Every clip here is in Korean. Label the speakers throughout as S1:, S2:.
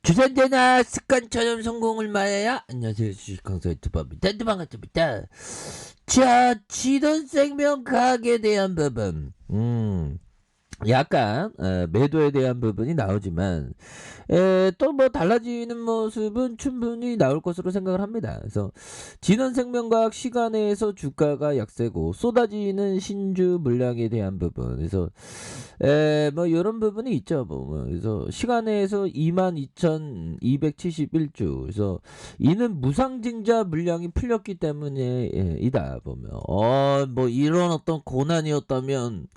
S1: 주선되나 습관처럼 성공을 말해야. 안녕하세요, 주식 강사 유튜버입니다. 반갑습니다. 자, 지돈생명 가격에 대한 부분, 약간 매도에 대한 부분이 나오지만 또 뭐 달라지는 모습은 충분히 나올 것으로 생각을 합니다. 그래서 진원생명과학 시간에서 주가가 약세고 쏟아지는 신주 물량에 대한 부분, 그래서 뭐 이런 부분이 있죠. 그래서 시간에서 22,271주, 그래서 이는 무상증자 물량이 풀렸기 때문에 이다 보면 뭐 이런 어떤 고난이었다면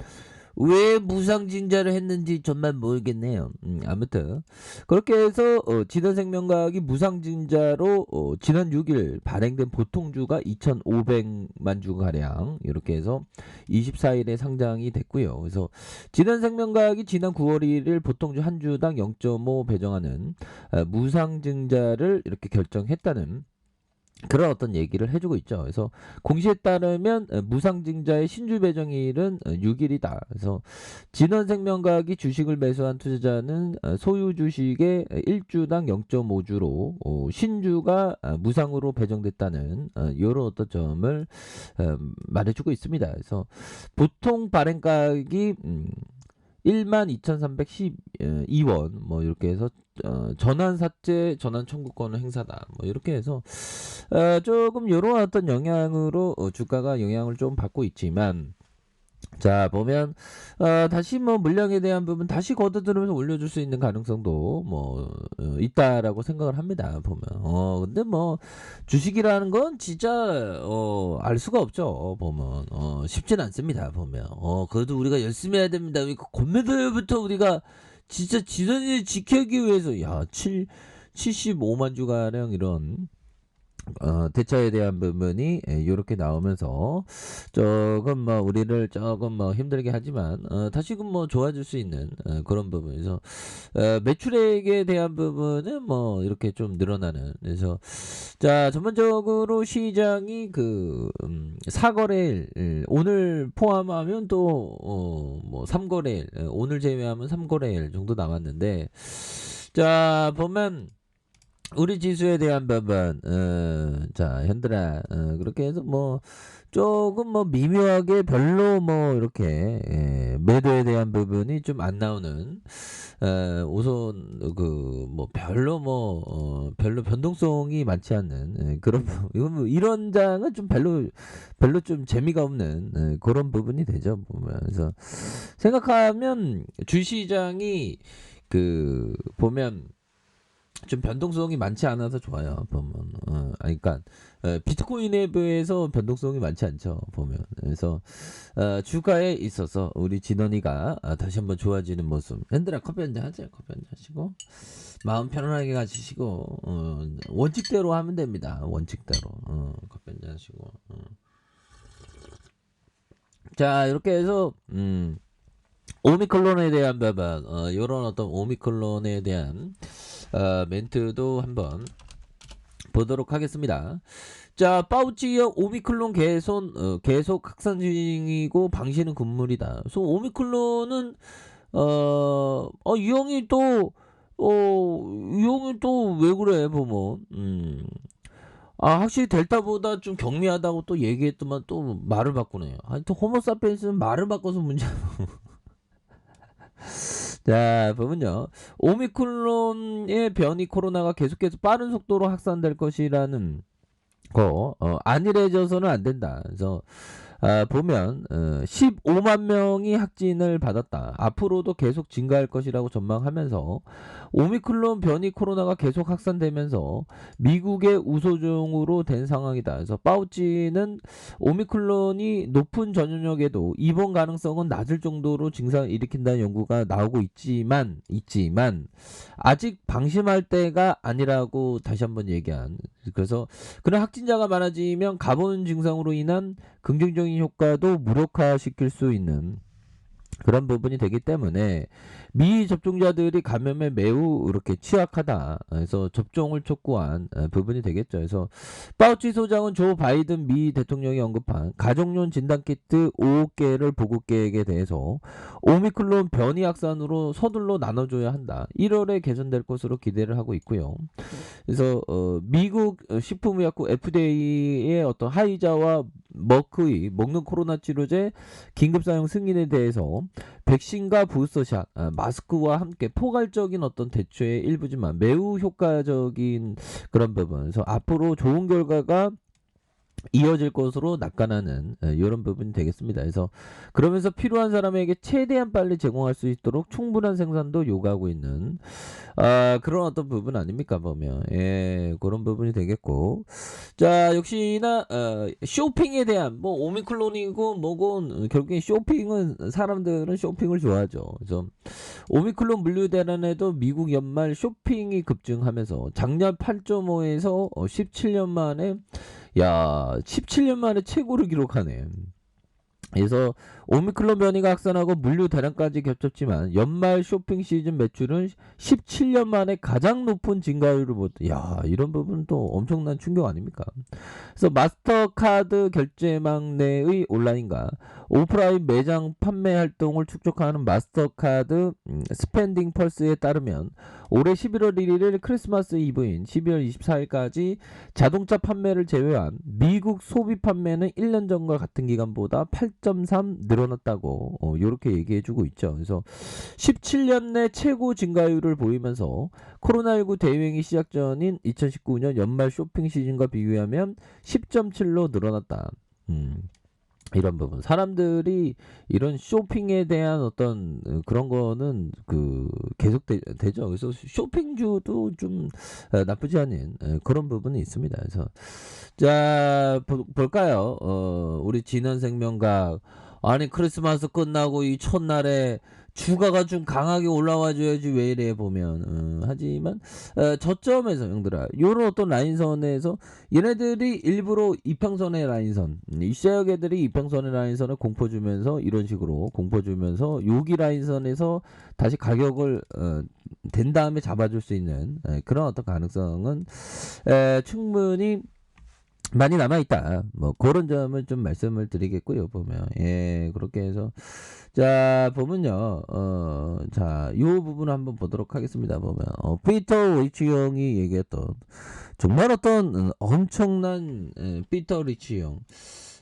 S1: 왜 무상증자를 했는지 정말 모르겠네요. 아무튼 그렇게 해서 진원생명과학이 무상증자로 지난 6일 발행된 보통주가 2,500만 주 가량 이렇게 해서 24일에 상장이 됐고요. 그래서 진원생명과학이 지난 9월 1일 보통주 한 주당 0.5 배정하는 무상증자를 이렇게 결정했다는 그런 어떤 얘기를 해주고 있죠. 그래서 공시에 따르면 무상증자의 신주 배정일은 6일이다. 그래서 진원생명과학이 주식을 매수한 투자자는 소유 주식의 1주당 0.5주로 신주가 무상으로 배정됐다는 이런 어떤 점을 말해주고 있습니다. 그래서 보통 발행가격이 12,312원 뭐 이렇게 해서 전환 삭제 전환 청구권 행사다 뭐 이렇게 해서 조금 요런 어떤 영향으로 주가가 영향을 좀 받고 있지만, 자 보면 다시 뭐 물량에 대한 부분 다시 걷어들으면서 올려줄 수 있는 가능성도 뭐 있다라고 생각을 합니다. 보면 근데 뭐 주식이라는 건 진짜 알 수가 없죠. 보면 쉽진 않습니다. 보면 그래도 우리가 열심히 해야 됩니다. 권매도부터 우리가 진짜 지선을 지키기 위해서 75만 주가량 이런 대처에 대한 부분이 이렇게 나오면서 조금 뭐 우리를 조금 뭐 힘들게 하지만 다시금 뭐 좋아질 수 있는 그런 부분에서 매출액에 대한 부분은 뭐 이렇게 좀 늘어나는. 그래서 자 전반적으로 시장이 그 4거래일 오늘 포함하면 또 뭐 3거래일 오늘 제외하면 3거래일 정도 남았는데, 자 보면 우리 지수에 대한 부분, 자, 현들아, 그렇게 해서 뭐, 조금 뭐 미묘하게 별로 뭐 이렇게 매도에 대한 부분이 좀 안 나오는 우선 그 뭐 별로 별로 변동성이 많지 않는 그런 이건 뭐 이런 장은 좀 별로 좀 재미가 없는 그런 부분이 되죠. 보면서 생각하면 주시장이 그 보면 좀 변동성이 많지 않아서 좋아요. 보면 그러니까 비트코인에 비해서 변동성이 많지 않죠. 보면 그래서 주가에 있어서 우리 진원이가 다시 한번 좋아지는 모습. 핸들아 커피 한잔 하세요. 커피 한잔 하시고 마음 편안하게 가지시고 원칙대로 하면 됩니다. 원칙대로 커피 한잔 하시고 자 이렇게 해서 오미크론에 대한 부분, 이런 어떤 오미크론에 대한 멘트도 한번 보도록 하겠습니다. 자, 파우치의 오미클론 계속 확산 중이고 방시는 금물이다. 그래서 오미클론은 이 형이 또 이 형이 또 왜 그래 보면 확실히 델타보다 좀 경미하다고 또 얘기했더만 또 말을 바꾸네요. 하여튼 호모사피엔스는 말을 바꿔서 문제. 자, 보면요. 오미크론의 변이 코로나가 계속해서 빠른 속도로 확산될 것이라는 거, 안일해져서는 안 된다. 그래서, 보면, 15만 명이 확진을 받았다. 앞으로도 계속 증가할 것이라고 전망하면서, 오미크론 변이 코로나가 계속 확산되면서, 미국의 우소종으로 된 상황이다. 그래서, 파우치는 오미크론이 높은 전염력에도 입원 가능성은 낮을 정도로 증상을 일으킨다는 연구가 나오고 있지만, 아직 방심할 때가 아니라고 다시 한번 얘기한. 그래서, 그런 확진자가 많아지면 가본 증상으로 인한 긍정적인 효과도 무력화시킬 수 있는 그런 부분이 되기 때문에 미접종자들이 감염에 매우 이렇게 취약하다. 그래서 접종을 촉구한 부분이 되겠죠. 그래서 파우치 소장은 조 바이든 미 대통령이 언급한 가족용 진단키트 5개를 보급 계획에 대해서 오미크론 변이 확산으로 서둘러 나눠줘야 한다. 1월에 개선될 것으로 기대를 하고 있고요. 그래서 미국 식품의약국 FDA의 어떤 화이자와 머크의 먹는 코로나 치료제 긴급 사용 승인에 대해서 백신과 부스터샷, 마스크와 함께 포괄적인 어떤 대처의 일부지만 매우 효과적인 그런 부분. 그래서 앞으로 좋은 결과가 이어질 것으로 낙관하는 이런 부분이 되겠습니다. 그래서 그러면서 필요한 사람에게 최대한 빨리 제공할 수 있도록 충분한 생산도 요구하고 있는 그런 어떤 부분 아닙니까 보면 그런 부분이 되겠고 자 역시나 쇼핑에 대한 뭐 오미클론이고 뭐고 결국엔 쇼핑은 사람들은 쇼핑을 좋아하죠. 그래서 오미클론 물류 대란에도 미국 연말 쇼핑이 급증하면서 작년 8.5에서 17년 만에 17년 만에 최고를 기록하네. 그래서 오미클론 변이가 확산하고 물류 대란까지 겹쳤지만 연말 쇼핑 시즌 매출은 17년 만에 가장 높은 증가율을 이런 부분은 또 엄청난 충격 아닙니까? 그래서 마스터카드 결제망 내의 온라인과 오프라인 매장 판매 활동을 축적하는 마스터카드 스펜딩 펄스에 따르면 올해 11월 1일 크리스마스 이브인 12월 24일까지 자동차 판매를 제외한 미국 소비 판매는 1년 전과 같은 기간보다 8.3 늘어났다고 이렇게 얘기해주고 있죠. 그래서 17년 내 최고 증가율을 보이면서 코로나19 대유행이 시작 전인 2019년 연말 쇼핑 시즌과 비교하면 10.7로 늘어났다. 이런 부분 사람들이 이런 쇼핑에 대한 어떤 그런 거는 계속 되죠. 그래서 쇼핑주도 좀 나쁘지 않은 그런 부분이 있습니다. 그래서 자 볼까요? 우리 진원생명각 아니 크리스마스 끝나고 이 첫날에 주가가 좀 강하게 올라와줘야지 왜 이래 보면 하지만 저점에서 형들아 요런 어떤 라인선에서 얘네들이 일부러 이평선의 라인선 이 쉐어 애들이 이평선의 라인선을 공포 주면서 이런 식으로 공포 주면서 여기 라인선에서 다시 가격을 된 다음에 잡아줄 수 있는 그런 어떤 가능성은 충분히 많이 남아있다. 뭐 그런 점을 좀 말씀을 드리겠고요. 보면 그렇게 해서 자 보면요 자 요 부분을 한번 보도록 하겠습니다. 보면 피터 리치 형이 얘기했던 정말 어떤 엄청난 피터 리치 형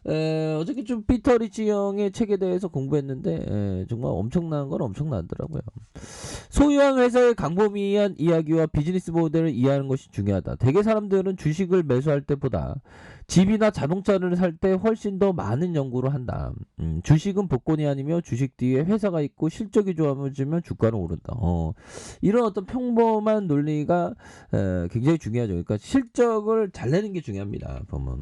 S1: 어저께 좀 피터 리치 형의 책에 대해서 공부했는데 정말 엄청난 건 엄청나더라고요. 소유한 회사의 광범위한 이야기와 비즈니스 모델을 이해하는 것이 중요하다. 대개 사람들은 주식을 매수할 때보다 집이나 자동차를 살 때 훨씬 더 많은 연구를 한다. 주식은 복권이 아니며 주식 뒤에 회사가 있고 실적이 좋아지면 주가는 오른다. 이런 어떤 평범한 논리가 굉장히 중요하죠. 그러니까 실적을 잘 내는 게 중요합니다. 보면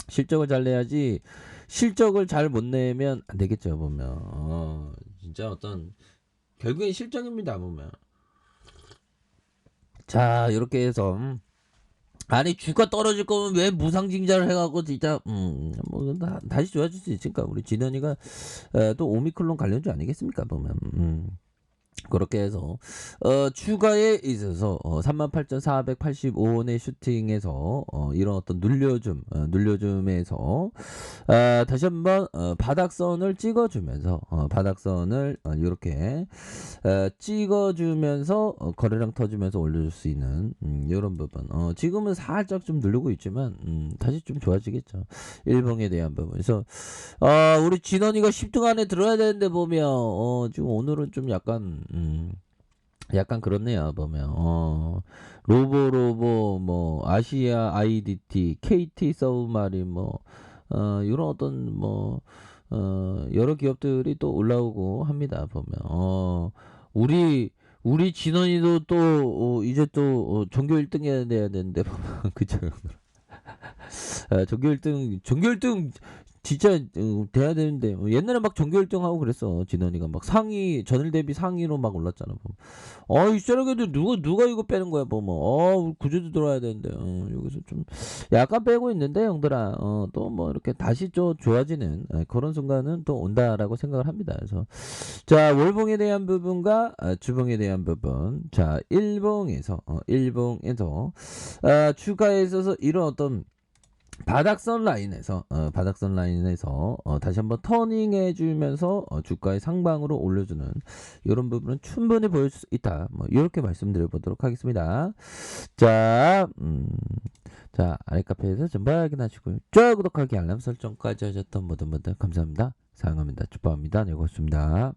S1: 실적을 잘 내야지 실적을 잘 못 내면 안 되겠죠. 보면 진짜 어떤 결국엔 실적입니다. 보면 자 이렇게 해서 아니 주가 떨어질 거면 왜 무상증자를 해갖고 진짜 뭐 다시 좋아질 수 있으니까 우리 진현이가 또 오미클론 관련주 아니겠습니까 보면 그렇게 해서 추가에 있어서 38,485원의 슈팅에서 이런 어떤 눌려줌에서 다시 한번 바닥선을 찍어주면서 바닥선을 이렇게 찍어주면서 거래량 터주면서 올려줄 수 있는 이런 부분 지금은 살짝 좀 누르고 있지만 다시 좀 좋아지겠죠. 일봉에 대한 부분. 그래서 우리 진원이가 10등 안에 들어야 되는데 보면 지금 오늘은 좀 약간 그렇네요. 보면 로보 뭐 아시아 IDT KT 서브마린 뭐 이런 어떤 뭐 여러 기업들이 또 올라오고 합니다. 보면 우리 진원이도 또 이제 또 전교 1등 해야 되는데 보면 그죠. 전교 1등 진짜 돼야 되는데 옛날에 막 전교 1등 하고 그랬어. 진원이가 막 상위 전일 대비 상위로 막 올랐잖아. 이 쩌르게도 누가 이거 빼는 거야 보면. 구조도 들어야 되는데 여기서 좀 약간 빼고 있는데 형들아. 또 뭐 이렇게 다시 좀 좋아지는 그런 순간은 또 온다라고 생각을 합니다. 그래서 자, 월봉에 대한 부분과 주봉에 대한 부분. 자, 일봉에서 주가에 있어서 이런 어떤 바닥선 라인에서 다시 한번 터닝 해주면서 주가의 상방으로 올려주는 이런 부분은 충분히 보일 수 있다. 뭐 이렇게 말씀드려 보도록 하겠습니다. 자, 자 아래 카페에서 전부 확인하시고요. 좋아요, 구독하기, 알람 설정까지 하셨던 모든 분들 감사합니다. 사랑합니다. 축복합니다. 네, 고맙습니다.